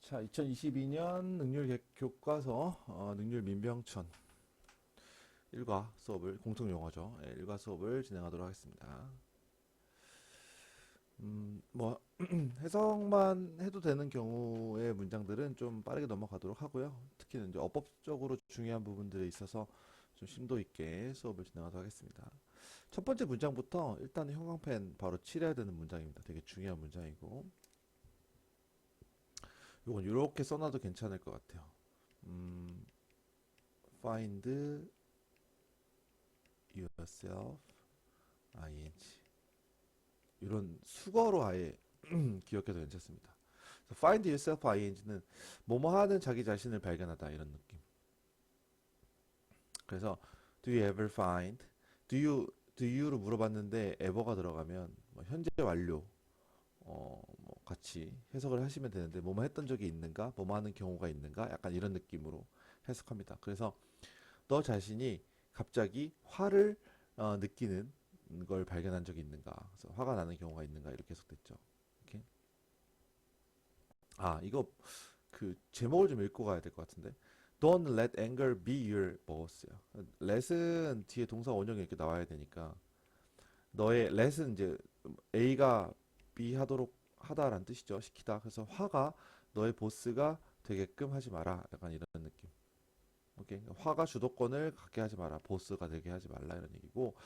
자, 2022년 능률 교과서 능률 민병천 1과 수업을 공통 용어죠. 1과 수업을 진행하도록 하겠습니다. 뭐 해석만 해도 되는 경우의 문장들은 좀 빠르게 넘어가도록 하고요. 특히는 이제 어법적으로 중요한 부분들에 있어서 좀 심도 있게 수업을 진행하도록 하겠습니다. 첫 번째 문장부터 일단 형광펜 바로 칠해야 되는 문장입니다. 되게 중요한 문장이고, 이건 이렇게 써놔도 괜찮을 것 같아요. find yourself ing 이런 수거로 아예 기억해도 괜찮습니다. find yourself ing는 뭐뭐 하는 자기 자신을 발견하다 이런 느낌. 그래서 do you ever find do you로 물어봤는데 ever가 들어가면 뭐 현재 완료 뭐 같이 해석을 하시면 되는데 뭐뭐 했던 적이 있는가 뭐뭐 하는 경우가 있는가 약간 이런 느낌으로 해석합니다. 그래서 너 자신이 갑자기 화를 느끼는 걸 발견한 적이 있는가? 그래서 화가 나는 경우가 있는가? 이렇게 해석됐죠. 이렇게. 아, 이거 그 제목을 좀 읽고 가야 될 것 같은데. Don't let anger be your boss요. let은 뒤에 동사 원형이 이렇게 나와야 되니까 너의 let은 이제 A가 B 하도록 하다라는 뜻이죠. 시키다. 그래서 화가 너의 보스가 되게끔 하지 마라. 약간 이런 느낌. 오케이. 화가 주도권을 갖게 하지 마라. 보스가 되게 하지 말라 이런 얘기고.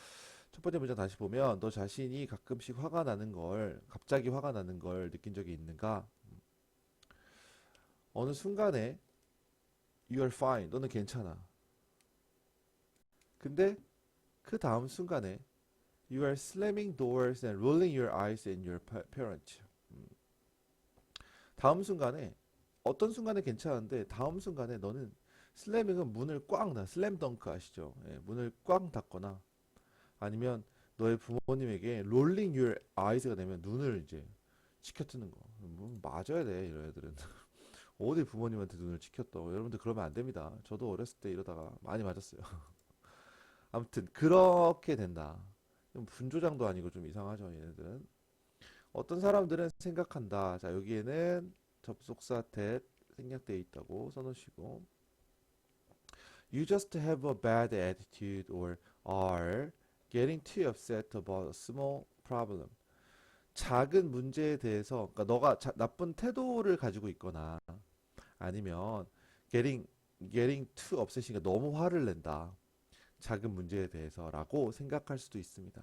첫 번째 문장 다시 보면 너 자신이 가끔씩 화가 나는 걸 갑자기 화가 나는 걸 느낀 적이 있는가? 어느 순간에 you are fine. 너는 괜찮아. 근데 그 다음 순간에 you are slamming doors and rolling your eyes at your parents. 다음 순간에 어떤 순간에 괜찮은데 다음 순간에 너는 슬래밍은 문을 꽝 닫, 슬램 덩크 아시죠? 예, 문을 꽝 닫거나 아니면 너의 부모님에게 롤링 your eyes가 되면 눈을 이제 치켜뜨는 거. 맞아야 돼, 이런 애들은. 어디 부모님한테 눈을 치켰다고. 여러분들 그러면 안 됩니다. 저도 어렸을 때 이러다가 많이 맞았어요. 아무튼 그렇게 된다. 분조장도 아니고 좀 이상하죠, 얘네들은. 어떤 사람들은 생각한다. 자, 여기에는 접속사 that 생략되어 있다고 써놓으시고 You just have a bad attitude or are getting too upset about a small problem. 작은 문제에 대해서, 그러니까 너가 나쁜 태도를 가지고 있거나 아니면 getting too upset이니까 너무 화를 낸다. 작은 문제에 대해서라고 생각할 수도 있습니다.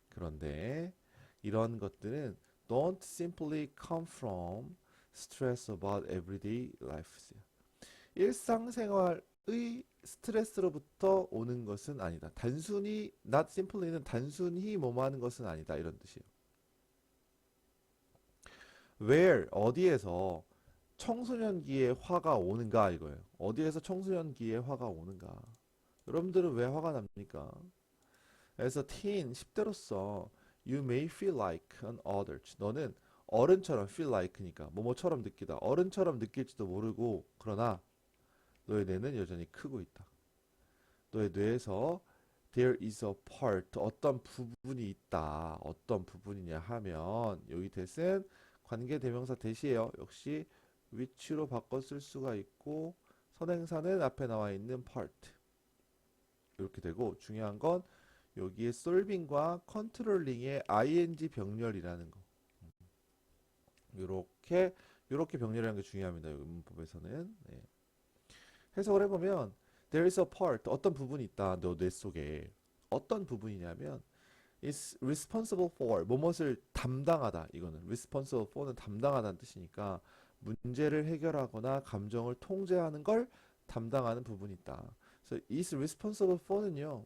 그런데 이런 것들은 don't simply come from stress about everyday life. 일상생활의 스트레스로부터 오는 것은 아니다. 단순히 not simply는 단순히 뭐뭐 하는 것은 아니다. 이런 뜻이에요. where 어디에서 청소년기에 화가 오는가 이거예요. 어디에서 청소년기에 화가 오는가. 여러분들은 왜 화가 납니까? 그래서 teen 10대로서 you may feel like an adult. 너는 어른처럼 feel like니까 뭐뭐처럼 느끼다. 어른처럼 느낄지도 모르고 그러나 너의 뇌는 여전히 크고 있다. 너의 뇌에서 there is a part 어떤 부분이 있다. 어떤 부분이냐 하면 여기 that은 관계대명사 that이에요. 역시 which로 바꿔 쓸 수가 있고 선행사는 앞에 나와 있는 part 이렇게 되고 중요한 건 여기에 solving과 controlling의 ing 병렬이라는 거. 요렇게 병렬이라는 게 중요합니다. 여기 문법에서는. 네. 해석을 해보면 there is a part 어떤 부분이 있다. 너 뇌 속에 어떤 부분이냐면 is responsible for 무엇을 담당하다. 이거는 responsible for는 담당하다는 뜻이니까 문제를 해결하거나 감정을 통제하는 걸 담당하는 부분이 있다. 그래서 is responsible for는요.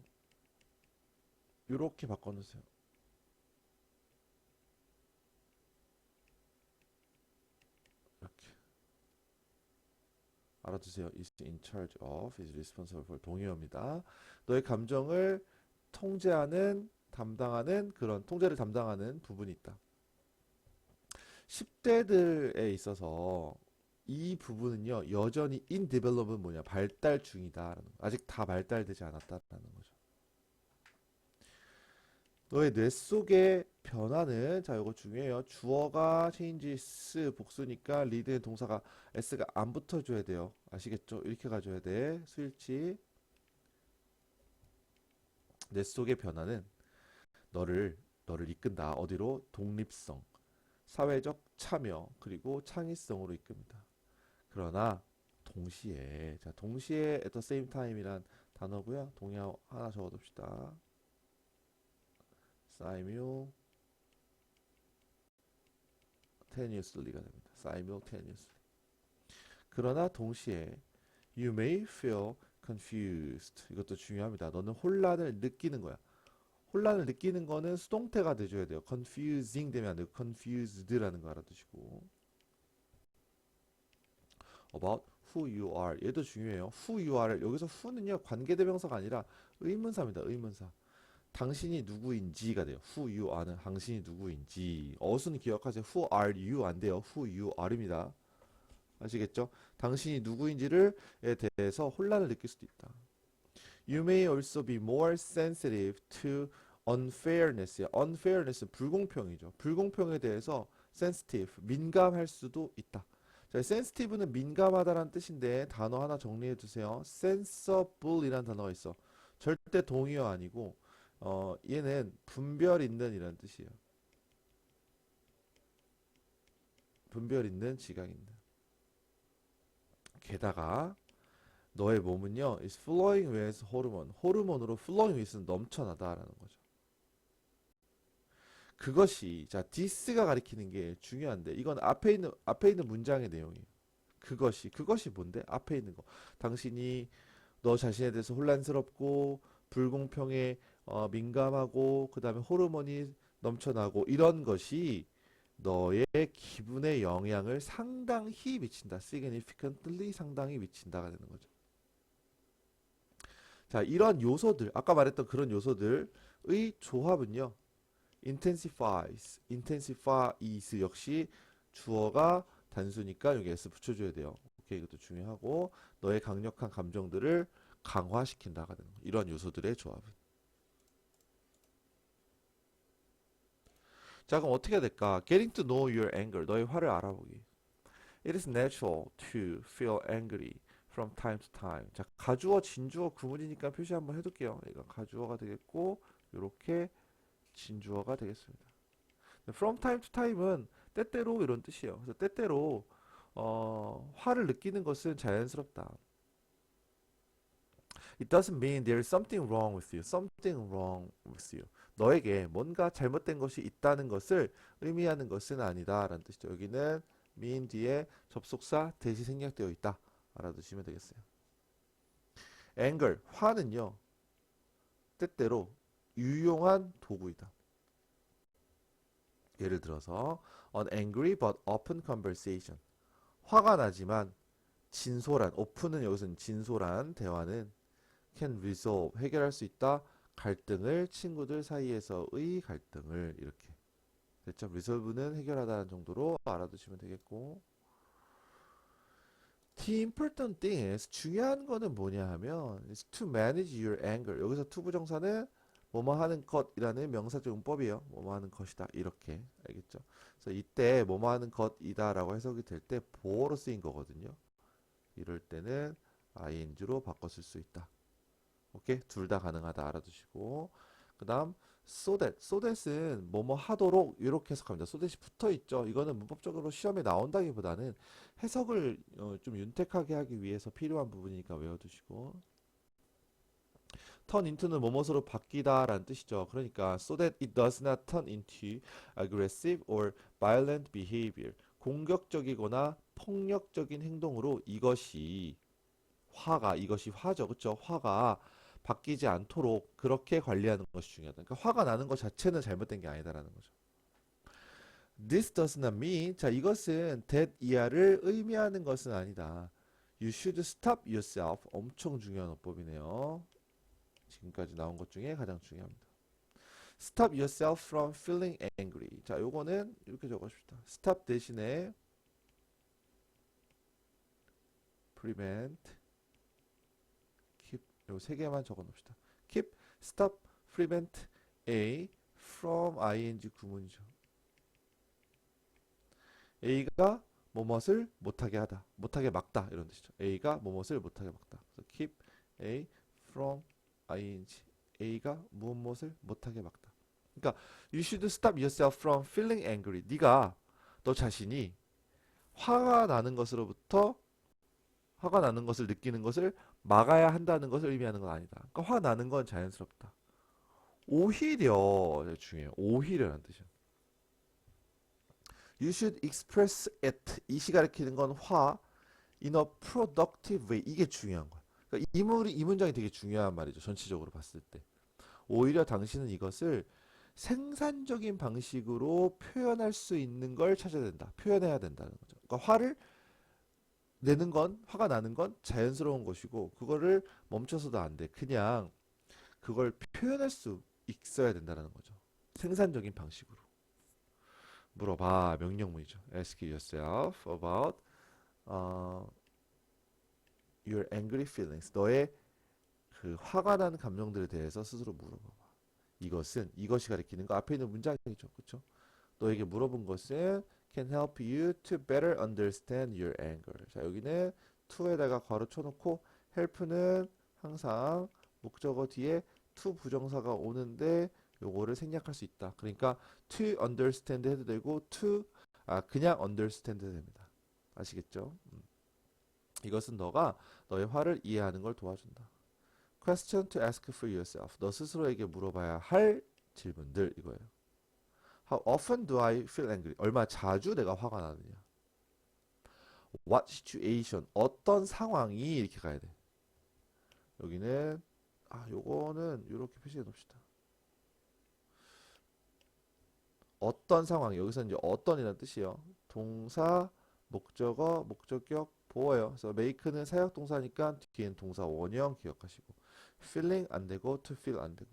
이렇게 바꿔놓으세요. 이렇게 알아두세요. is in charge of, is responsible for 동의어입니다. 너의 감정을 통제하는, 담당하는 그런 통제를 담당하는 부분이 있다. 10대들에 있어서 이 부분은요 여전히 in develop은 뭐냐 발달 중이다. 아직 다 발달되지 않았다라는 거죠. 너의 뇌 속의 변화는 자 요거 중요해요. 주어가 changes 복수니까 리드의 동사가 s가 안 붙어줘야 돼요. 아시겠죠? 이렇게 가줘야 돼. 수일치. 뇌 속의 변화는 너를 이끈다. 어디로? 독립성, 사회적 참여, 그리고 창의성으로 이끕니다. 그러나 동시에 자 동시에 at the same time이란 단어고요. 동의어 하나 적어둡시다. simultaneously가 됩니다. simultaneously. 그러나 동시에 you may feel confused. 이것도 중요합니다. 너는 혼란을 느끼는 거야. 혼란을 느끼는 거는 수동태가 돼줘야 돼요. confusing 되면 안 돼요. confused라는 거 알아두시고. about who you are. 얘도 중요해요. who you are. 여기서 who는요 관계대명사가 아니라 의문사입니다. 의문사. 당신이 누구인지가 돼요. who you are는 당신이 누구인지. 어순 기억하세요. who are you 안 돼요. who you are입니다. 아시겠죠? 당신이 누구인지를 에 대해서 혼란을 느낄 수도 있다. You may also be more sensitive to unfairness. unfairness 불공평이죠. 불공평에 대해서 sensitive 민감할 수도 있다. 자, sensitive는 민감하다라는 뜻인데 단어 하나 정리해 두세요. sensible이라는 단어가 있어. 절대 동의어 아니고 얘는 분별 있는 이라는 뜻이에요. 분별 있는, 지각 있는. 게다가 너의 몸은요 is flowing with hormone. 호르몬으로 flowing with는 넘쳐나다라는 거죠. 그것이 자 this가 가리키는 게 중요한데 이건 앞에 있는 문장의 내용이에요. 그것이 뭔데? 앞에 있는 거. 당신이 너 자신에 대해서 혼란스럽고 불공평에 민감하고 그다음에 호르몬이 넘쳐나고 이런 것이 너의 기분에 영향을 상당히 미친다. significantly 상당히 미친다가 되는 거죠. 자, 이런 요소들, 아까 말했던 그런 요소들의 조합은요. intensifies 역시 주어가 단수니까 여기 s 붙여줘야 돼요. 오케이, 이것도 중요하고 너의 강력한 감정들을 강화시킨다가 되는 거예요. 이런 요소들의 조합은. 자, 그럼 어떻게 해야 될까? Getting to know your anger. 너의 화를 알아보기. It is natural to feel angry from time to time. 자, 가주어, 진주어, 구문이니까 표시 한번 해둘게요. 이거 가주어가 되겠고, 이렇게 진주어가 되겠습니다. From time to time은 때때로 이런 뜻이에요. 그래서 때때로 화를 느끼는 것은 자연스럽다. It doesn't mean there is something wrong with you. Something wrong with you. 너에게 뭔가 잘못된 것이 있다는 것을 의미하는 것은 아니다 라는 뜻이죠. 여기는 mean 뒤에 접속사 대시 생략되어 있다 알아두시면 되겠어요. anger, 화는요 때때로 유용한 도구이다. 예를 들어서 an angry but open conversation. 화가 나지만 진솔한, open은 여기서는 진솔한 대화는 can resolve, 해결할 수 있다. 갈등을, 친구들 사이에서의 갈등을 이렇게 됐죠. resolve는 해결하다는 정도로 알아두시면 되겠고 The important thing is 중요한 거는 뭐냐 하면 is to manage your anger. 여기서 to 부정사는 뭐뭐 하는 것이라는 명사적 용법이에요. 뭐뭐 하는 것이다. 이렇게 알겠죠? 그래서 이때 뭐뭐 하는 것이다라고 해석이 될 때 보어로 쓰인 거거든요. 이럴 때는 ing로 바꿔 쓸 수 있다. 오케이? 둘 다 가능하다 알아두시고 그다음 so that은 뭐뭐 하도록 이렇게 해석합니다. so that이 붙어 있죠. 이거는 문법적으로 시험에 나온다기보다는 해석을 좀 윤택하게 하기 위해서 필요한 부분이니까 외워두시고 turn into는 뭐뭐로 바뀌다 라는 뜻이죠. 그러니까 so that it does not turn into aggressive or violent behavior. 공격적이거나 폭력적인 행동으로 이것이 화죠. 그렇죠? 화가 바뀌지 않도록 그렇게 관리하는 것이 중요하다. 그러니까 화가 나는 것 자체는 잘못된 게 아니다라는 거죠. This does not mean 자 이것은 that 이하를 의미하는 것은 아니다. You should stop yourself. 엄청 중요한 어법이네요. 지금까지 나온 것 중에 가장 중요합니다. Stop yourself from feeling angry. 자 요거는 이렇게 적어줍시다. Stop 대신에 prevent 요 세 개만 적어 놓읍시다. Keep, stop, prevent a from ing 구문이죠. A가 뭐뭇을 못하게 하다, 못하게 막다 이런 뜻이죠. A가 뭐뭇을 못하게 막다. 그래서 keep A from ing. A가 무엇을 못하게 막다. 그러니까 you should stop yourself from feeling angry. 네가 너 자신이 화가 나는 것을 느끼는 것을 막아야 한다는 것을 의미하는 건 아니다. 그러니까 화 나는 건 자연스럽다. 오히려 중요해요. 오히려라는 뜻이야. You should express it. 이시 가리키는 건 화 in a productive way. 이게 중요한 거야. 그러니까 이 문장이 되게 중요한 말이죠. 전체적으로 봤을 때. 오히려 당신은 이것을 생산적인 방식으로 표현할 수 있는 걸 찾아야 된다. 표현해야 된다는 거죠. 그러니까 화가 나는 건 자연스러운 것이고, 그거를 멈춰서도 안 돼. 그냥 그걸 표현할 수 있어야 된다는 거죠. 생산적인 방식으로. 물어봐. 명령문이죠. Ask yourself about your angry feelings. 너의 그 화가 난 감정들에 대해서 스스로 물어봐봐. 이것이 가리키는 거 앞에 있는 문장이죠. 그렇죠? 너에게 물어본 것은 can help you to better understand your anger. 자, 여기는 to에다가 괄호 쳐놓고 help는 항상 목적어 뒤에 to 부정사가 오는데 요거를 생략할 수 있다. 그러니까 to understand 해도 되고 그냥 understand 해도 됩니다. 아시겠죠? 이것은 너의 화를 이해하는 걸 도와준다. Question to ask for yourself. 너 스스로에게 물어봐야 할 질문들 이거예요. How often do I feel angry? 얼마 자주 내가 화가 나느냐? What situation? 어떤 상황이 이렇게 가야 돼. 여기는 요거는 이렇게 표시해 놓읍시다. 어떤 상황, 여기서 이제 어떤이라는 뜻이에요. 동사, 목적어, 목적격, 보어예요. 그래서 make는 사역 동사니까 뒤에는 동사 원형 기억하시고, feeling 안 되고 to feel 안 되고.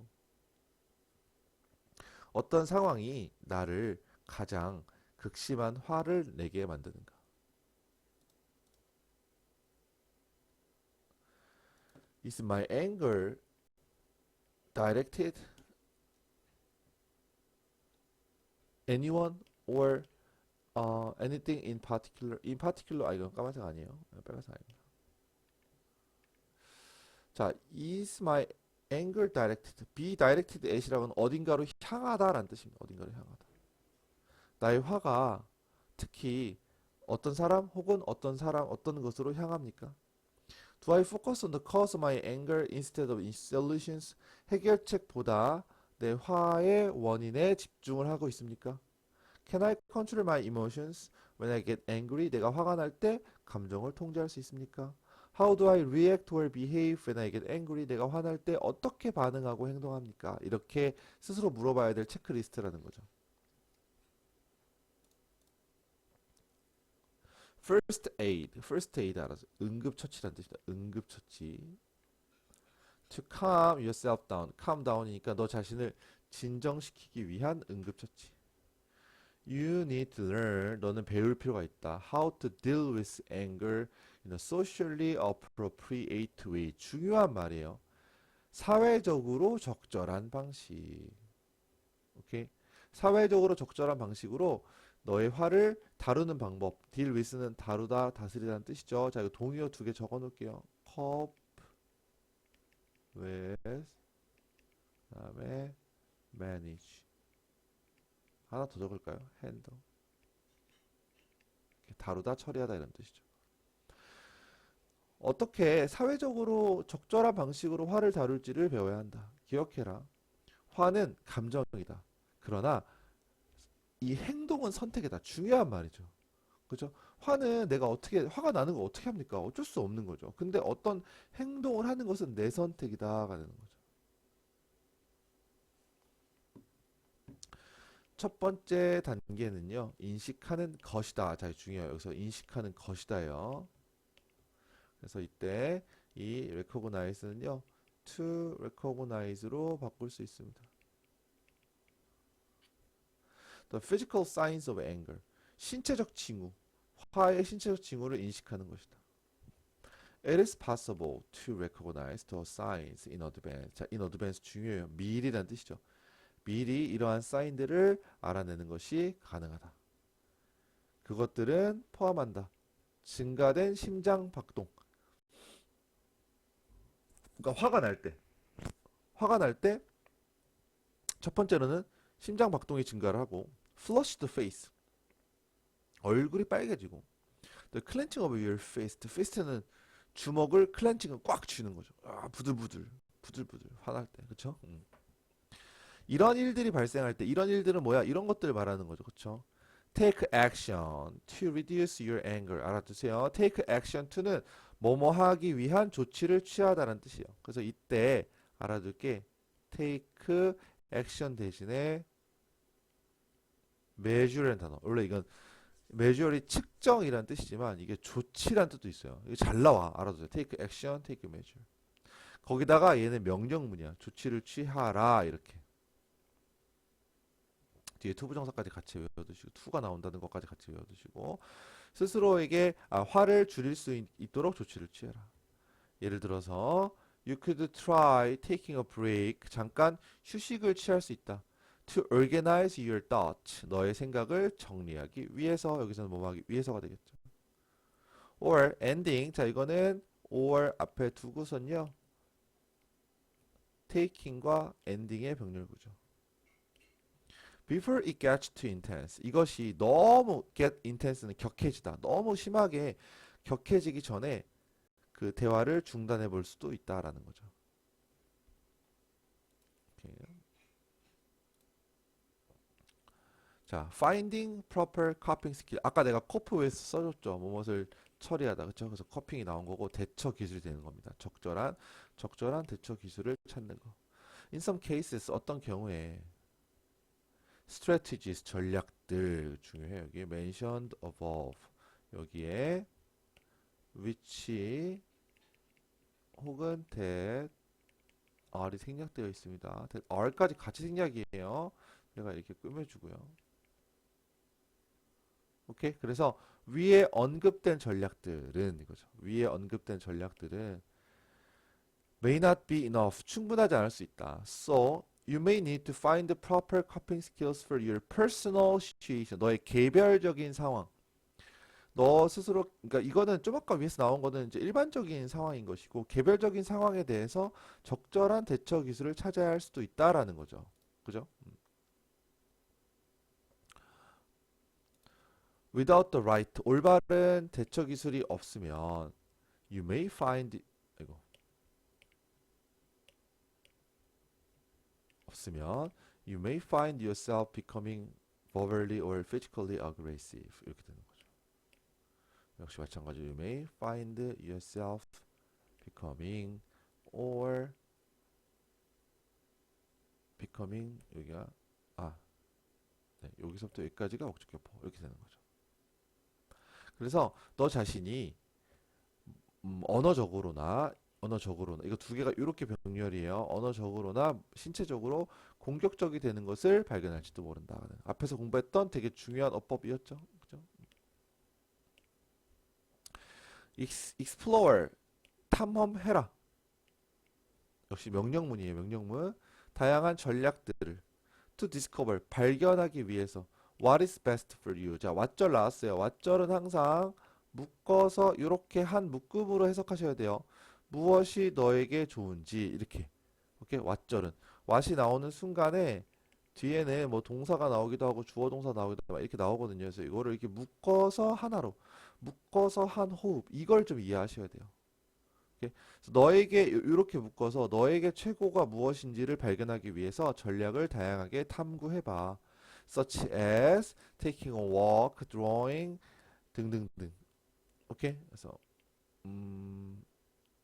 어떤 상황이 나를 가장 극심한 화를 내게 만드는가? Is my anger directed anyone or anything in particular? In particular, 이건 까만색 아니에요. 빨간색 아닙니다. 자, is my anger directed? be directed at이라고는 어딘가로 향하다라는 뜻입니다. 어딘가로 향하다. 나의 화가 특히 어떤 사람 혹은 어떤 것으로 향합니까? Do I focus on the cause of my anger instead of its solutions? 해결책보다 내 화의 원인에 집중을 하고 있습니까? Can I control my emotions when I get angry? 내가 화가 날 때 감정을 통제할 수 있습니까? How do I react or behave when I get angry? 내가 화날 때 어떻게 반응하고 행동합니까? 이렇게 스스로 물어봐야 될 체크리스트라는 거죠. First aid 알아서 응급처치라는 뜻이다. 응급처치. To calm yourself down. calm down이니까 너 자신을 진정시키기 위한 응급처치. You need to learn. 너는 배울 필요가 있다. How to deal with anger in a socially appropriate way. 중요한 말이에요. 사회적으로 적절한 방식. 오케이? 사회적으로 적절한 방식으로 너의 화를 다루는 방법. deal with는 다루다, 다스리다는 뜻이죠. 자, 이거 동의어 2개 적어 놓을게요. cope with, 그다음에 manage. 하나 더 적을까요? handle. 다루다, 처리하다 이런 뜻이죠. 어떻게 사회적으로 적절한 방식으로 화를 다룰지를 배워야 한다. 기억해라. 화는 감정이다. 그러나 이 행동은 선택이다. 중요한 말이죠. 그죠? 화가 나는 거 어떻게 합니까? 어쩔 수 없는 거죠. 근데 어떤 행동을 하는 것은 내 선택이다가 되는 거죠. 첫 번째 단계는요, 인식하는 것이다. 자, 중요해요. 여기서 인식하는 것이다요. 그래서 이때 이 recognize는요, to recognize로 바꿀 수 있습니다. The physical signs of anger. 신체적 징후. 화의 신체적 징후를 인식하는 것이다. It is possible to recognize the signs in advance. 자, in advance 중요해요. 미리란 뜻이죠. 미리 이러한 사인들을 알아내는 것이 가능하다. 그것들은 포함한다. 증가된 심장 박동. 그러니까 화가 날 때 첫 번째로는 심장 박동이 증가를 하고 flushed face. 얼굴이 빨개지고 the clenching of your fist. fist는 주먹을 클렌칭은 꽉 쥐는 거죠. 아, 부들부들 화날 때. 그쵸? 이런 일들이 발생할 때 이런 일들은 뭐야? 이런 것들을 말하는 거죠. 그쵸? take action to reduce your anger. 알아두세요. take action to는 뭐뭐 하기 위한 조치를 취하다는 뜻이에요. 그래서 이때 알아둘 게 take action 대신에 measure라는 단어. 원래 이건 measure이 측정이라는 뜻이지만 이게 조치라는 뜻도 있어요. 이게 잘 나와. 알아두세요. take action, take measure. 거기다가 얘는 명령문이야. 조치를 취하라 이렇게. 뒤에 투부정사까지 같이 외워두시고 투가 나온다는 것까지 같이 외워두시고 스스로에게 화를 줄일 수 있도록 조치를 취해라. 예를 들어서 You could try taking a break. 잠깐 휴식을 취할 수 있다. To organize your thoughts. 너의 생각을 정리하기 위해서. 여기서는 뭐 하기 위해서가 되겠죠. Or ending. 자, 이거는 or 앞에 두고선요. taking과 ending의 병렬구죠. Before it gets too intense. 이것이 너무 get intense는 격해지다. 너무 심하게 격해지기 전에 그 대화를 중단해 볼 수도 있다라는 거죠. 오케이. 자, finding proper coping skill. 아까 내가 cope with 써줬죠. 무엇을 처리하다. 그렇죠? 그래서 coping이 나온 거고 대처 기술이 되는 겁니다. 적절한 대처 기술을 찾는 거. In some cases 어떤 경우에 strategies 전략들 중요해요. 여기 mentioned above 여기에 which 혹은 that R이 생략되어 있습니다. that R까지 같이 생략이에요. 내가 이렇게 꾸며주고요. 오케이. 그래서 위에 언급된 전략들은 이거죠. 위에 언급된 전략들은 may not be enough. 충분하지 않을 수 있다. So you may need to find the proper coping skills for your personal situation. 너의 개별적인 상황. 너 스스로, 그러니까 이거는 좀 아까 위에서 나온 거는 이제 일반적인 상황인 것이고 개별적인 상황에 대해서 적절한 대처 기술을 찾아야 할 수도 있다라는 거죠. 그죠? Without the right, 올바른 대처 기술이 없으면 you may find, 이거 없으면 you may find yourself becoming verbally or physically aggressive. 이렇게 되는 거죠. 역시 마찬가지로 you may find yourself becoming or becoming 여기가 네, 여기서부터 여기까지가 억측교포 이렇게 되는 거죠. 그래서 너 자신이 언어적으로나 이거 두 개가 이렇게 병렬이에요. 언어적으로나 신체적으로 공격적이 되는 것을 발견할지도 모른다. 앞에서 공부했던 되게 중요한 어법이었죠. 그죠? explore 탐험해라. 역시 명령문이에요. 명령문. 다양한 전략들을 to discover 발견하기 위해서 what is best for you. 자, 왓절 나왔어요. 왓절은 항상 묶어서 이렇게 한 묶음으로 해석하셔야 돼요. 무엇이 너에게 좋은지 이렇게. 오케이? 왓절은 왓이 나오는 순간에 뒤에는 뭐 동사가 나오기도 하고 주어 동사 나오기도 하고 이렇게 나오거든요. 그래서 이거를 이렇게 묶어서 하나로 묶어서 한 호흡 이걸 좀 이해하셔야 돼요. 오케이? 그래서 너에게 이렇게 묶어서 너에게 최고가 무엇인지를 발견하기 위해서 전략을 다양하게 탐구해봐. such as taking a walk, drawing 등등등. 오케이? 그래서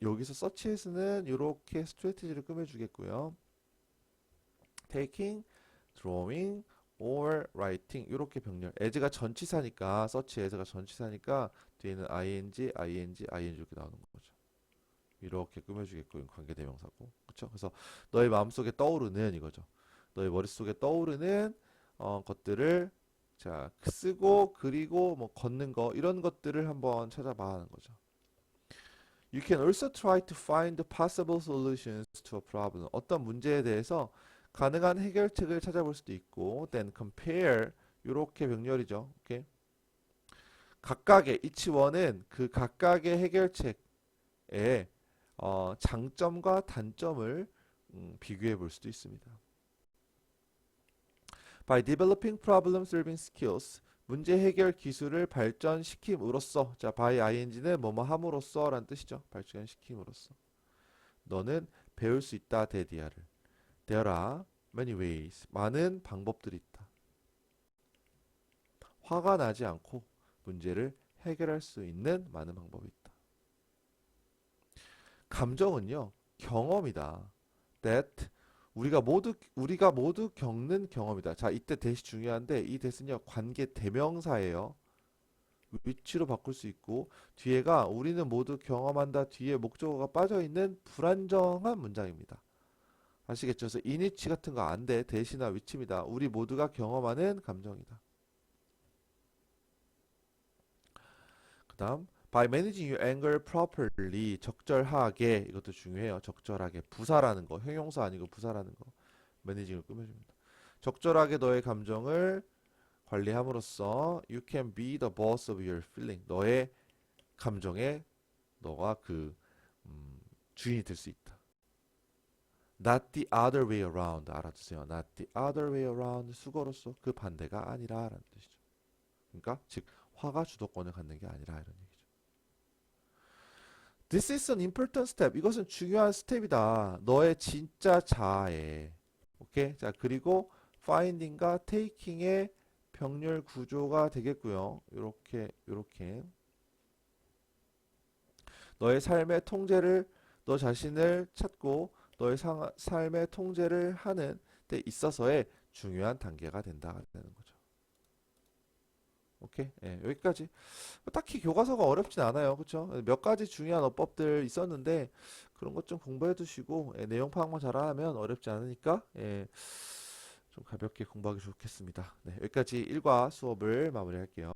여기서 such as는 이렇게 스트레티지를 꾸며주겠고요. taking, drawing, or writing 이렇게 병렬. as가 전치사니까 such as가 전치사니까 뒤에는 ing, 이렇게 나오는 거죠. 이렇게 꾸며주겠고요. 관계대명사고. 그쵸? 그래서 너의 마음속에 떠오르는 이거죠. 너의 머릿속에 떠오르는 것들을 자 쓰고 그리고 뭐 걷는 거 이런 것들을 한번 찾아봐 하는 거죠. You can also try to find possible solutions to a problem. 어떤 문제에 대해서 가능한 해결책을 찾아볼 수도 있고, then compare 요렇게 병렬이죠. 오케이. 각각의 each one은 그 각각의 해결책의 장점과 단점을 비교해 볼 수도 있습니다. By developing problem solving skills, 문제 해결 기술을 발전시킴으로써, 자, by ing는 뭐뭐 함으로써 라는 뜻이죠. 발전시킴으로써. 너는 배울 수 있다, 데디아를. There are many ways. 많은 방법들이 있다. 화가 나지 않고 문제를 해결할 수 있는 많은 방법이 있다. 감정은요, 경험이다. That 우리가 모두 겪는 경험이다. 자, 이때 대시 중요한데 이 대시는요 관계 대명사예요. 위치로 바꿀 수 있고 뒤에가 우리는 모두 경험한다 뒤에 목적어가 빠져 있는 불안정한 문장입니다. 아시겠죠? 그래서 인위치 같은 거 안 돼. 대시나 위치입니다. 우리 모두가 경험하는 감정이다. 그다음 by managing your anger properly 적절하게 이것도 중요해요. 적절하게 부사라는 거 형용사 아니고 부사라는 거 managing을 꾸며줍니다. 적절하게 너의 감정을 관리함으로써 you can be the boss of your feeling 너의 감정에 너가 그 주인이 될 수 있다. Not the other way around 알아두세요. Not the other way around 수거로서 그 반대가 아니라 라는 뜻이죠. 그러니까 즉 화가 주도권을 갖는 게 아니라 이런 얘기죠. This is an important step. 이것은 중요한 스텝이다. 너의 진짜 자아에. 오케이? 자, 그리고 finding과 taking의 병렬 구조가 되겠고요. 요렇게. 너의 삶의 통제를 너 자신을 찾고 너의 삶의 통제를 하는 데 있어서의 중요한 단계가 된다 되는 거죠. 오케이. 예, 여기까지. 딱히 교과서가 어렵진 않아요. 그쵸? 몇 가지 중요한 어법들 있었는데 그런 것 좀 공부해 두시고 내용 파악만 잘하면 어렵지 않으니까 좀 가볍게 공부하기 좋겠습니다. 네, 여기까지 1과 수업을 마무리할게요.